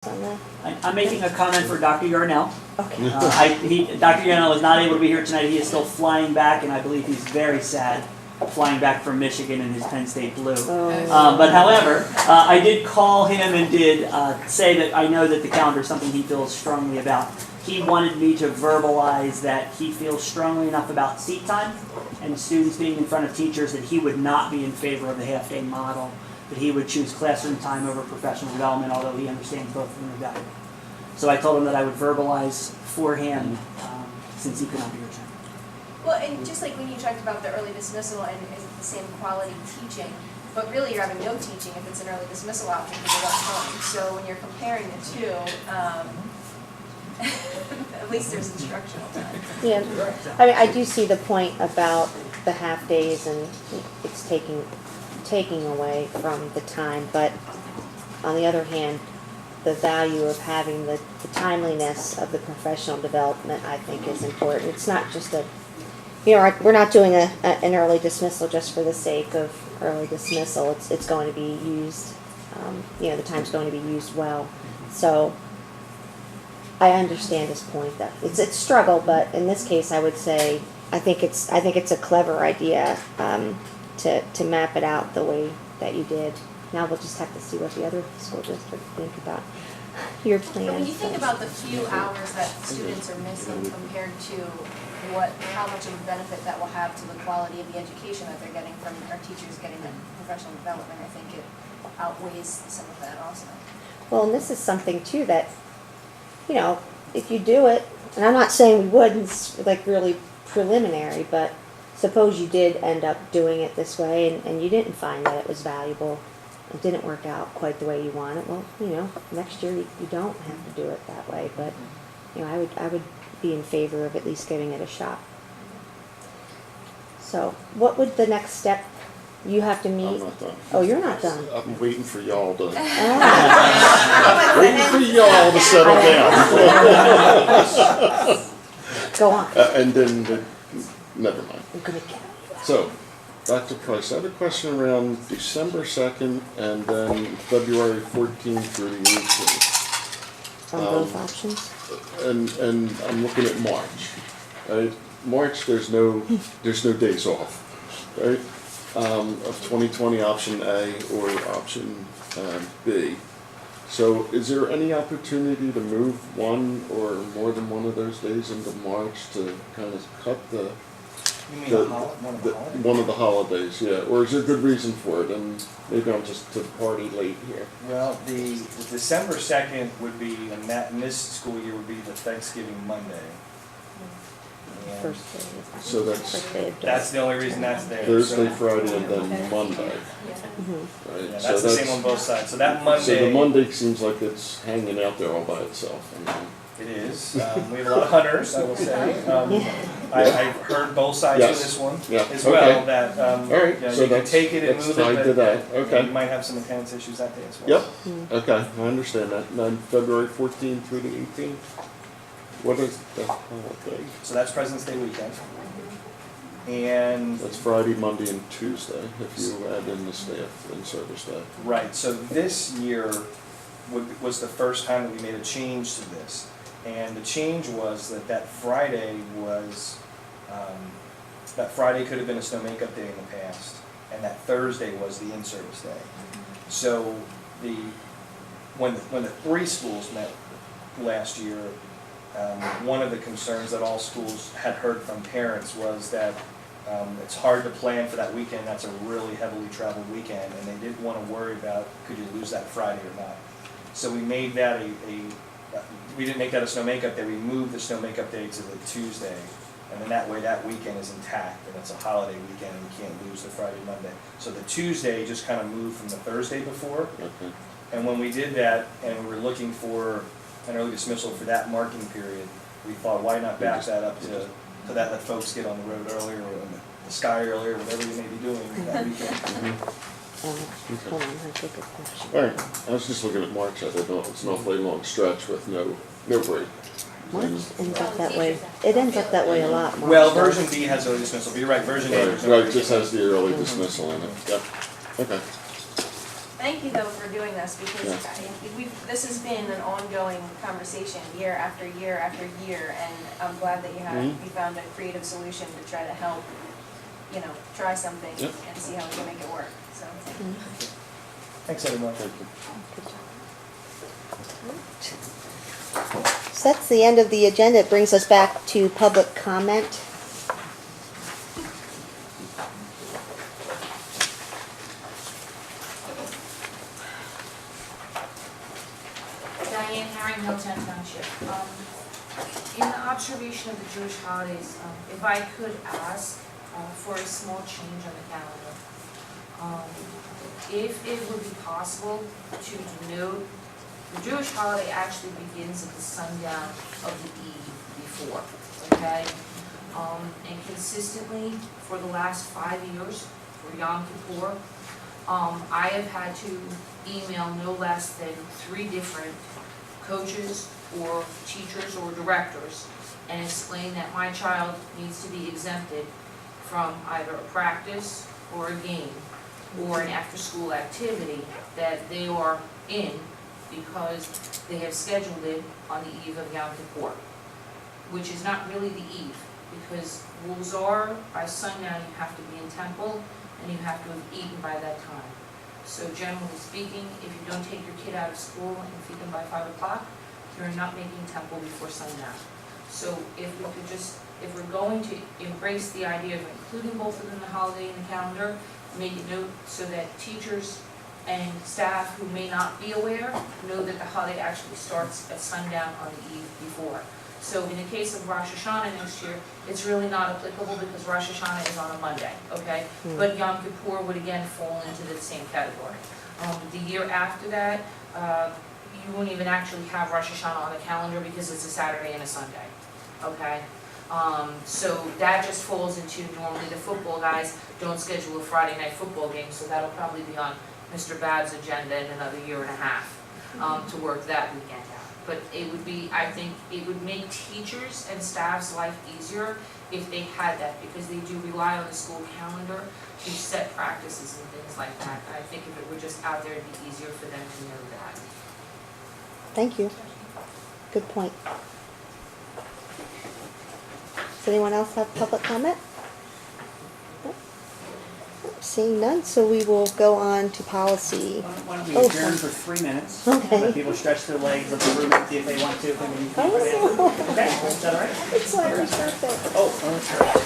I'm making a comment for Dr. Yarnell. Okay. Dr. Yarnell is not able to be here tonight. He is still flying back, and I believe he's very sad flying back from Michigan in his Penn State blue. But however, I did call him and did say that I know that the calendar is something he feels strongly about. He wanted me to verbalize that he feels strongly enough about seat time and students being in front of teachers that he would not be in favor of the half-day model, that he would choose classroom time over professional development, although he understands both of them are valuable. So I told him that I would verbalize for him since he could not be here tonight. Well, and just like when you talked about the early dismissal and is it the same quality teaching, but really you're having no teaching if it's an early dismissal option because you're at home. So when you're comparing the two, at least there's instructional time. Yeah, I mean, I do see the point about the half days and it's taking away from the time, but on the other hand, the value of having the timeliness of the professional development, I think, is important. It's not just we're not doing an early dismissal just for the sake of early dismissal. It's going to be used, the time's going to be used well. So I understand his point that it's a struggle, but in this case, I would say I think it's a clever idea to map it out the way that you did. Now we'll just have to see what the other school districts think about your plan. But when you think about the few hours that students are missing compared to how much of a benefit that will have to the quality of the education that they're getting from our teachers getting that professional development, I think it outweighs some of that also. Well, and this is something too that, if you do it, and I'm not saying we would, it's like really preliminary, but suppose you did end up doing it this way and you didn't find that it was valuable, it didn't work out quite the way you want it, well, next year you don't have to do it that way, but, I would be in favor of at least giving it a shot. So, what would the next step, you have to meet? I'm not done. Oh, you're not done. I'm waiting for y'all to, Oh. waiting for y'all to settle down. Go on. And then, never mind. I'm gonna get So, Dr. Price, I have a question around December 2nd and then February 14th through the 18th. on both options. And I'm looking at March. Right? March, there's no days off, right? Of 2020 option A or option B. So is there any opportunity to move one or more than one of those days into March to kind of cut the You mean one of the holidays, yeah, or is there a good reason for it? And maybe I'm just to party late here. Well, the December 2nd would be, and that in this school year would be the Thanksgiving Monday. And First day. So that's First day of that's the only reason that's there. Thursday, So, Friday, and then Monday, Mhm. right? yeah, So that's the same on both sides. So that Monday. So the Monday seems like it's hanging out there all by itself. It is. We have a lot of hunters, I will say. I've heard both sides Yes. of this one Yeah, as okay. well. That all right, so you can that's- take it and that's move tied it, to but that. Okay. you might have some attendance issues that day as well. Yep, okay, I understand that. And then February 14th through the 18th? What is the holiday? So that's President's Day weekend. And That's Friday, Monday, and Tuesday, if you add in the staff and service day. right, so this year was the first time that we made a change to this. And the change was that Friday was, that Friday could have been a snow makeup day in the past, and that Thursday was the in-service day. So when the three schools met last year, one of the concerns that all schools had heard from parents was that it's hard to plan for that weekend. That's a really heavily traveled weekend, and they didn't want to worry about could you lose that Friday or not. So we made that we didn't make that a snow makeup day. We moved the snow makeup day to the Tuesday, and then that way that weekend is intact, and it's a holiday weekend, and you can't lose the Friday, Monday. So the Tuesday just kind of moved from the Thursday before, Okay. and when we did that, and we were looking for an early dismissal for that marking period, we thought, why not back that up to that, let folks get on the road earlier, or in the sky earlier, whatever you may be doing that weekend. Hold on, I take a question. All right, I was just looking at March. I thought it's an awfully long stretch with no break. March ends up that way. It ends up that way a lot. March Well, does. version B has early dismissal, but you're right, version A. Right, there's no right, early just has the dismissal. early dismissal in it. Yep. Okay. Thank you though for doing this, because this has been an ongoing conversation year after year after year, and I'm glad that you found a creative solution to try to help, try something Yep. and see how we can make it work, so. Thanks, everyone. Thank you. So that's the end of the agenda. It brings us back to public comment. Diane Herring, Milltown Township. In the observation of the Jewish holidays, if I could ask for a small change on the calendar. If it would be possible to denote, the Jewish holiday actually begins at the sundown of the eve before, okay? And consistently, for the last 5 years, for Yom Kippur, I have had to email no less than 3 different coaches or teachers or directors and explain that my child needs to be exempted from either a practice or a game or an after-school activity that they are in because they have scheduled it on the eve of Yom Kippur, which is not really the eve, because rules are, by sundown you have to be in temple and you have to have eaten by that time. So generally speaking, if you don't take your kid out of school and feed them by 5 o'clock, you're not making temple before sundown. So if we could just, if we're going to embrace the idea of including both of them in the holiday in the calendar, make a note so that teachers and staff who may not be aware know that the holiday actually starts at sundown on the eve before. So in the case of Rosh Hashanah next year, it's really not applicable because Rosh Hashanah is on a Monday, okay? But Yom Kippur would again fall into the same category. The year after that, you won't even actually have Rosh Hashanah on the calendar because it's a Saturday and a Sunday, okay? So that just falls into, normally the football guys don't schedule a Friday night football game, so that'll probably be on Mr. Babb's agenda in another year and a half to work that weekend out. But it would be, I think, it would make teachers and staff's life easier if they had that, because they do rely on the school calendar to set practices and things like that. I think if it were just out there, it'd be easier for them to know that. Thank you. Good point. Does anyone else have public comment? Nope. Seeing none, so we will go on to policy. Why don't we Oh, adjourn sorry. for 3 minutes? Okay. Let people stretch their legs, let the room empty if they want to. And then you can Oh. Okay, is that all right? It's like perfect. Oh, that's right.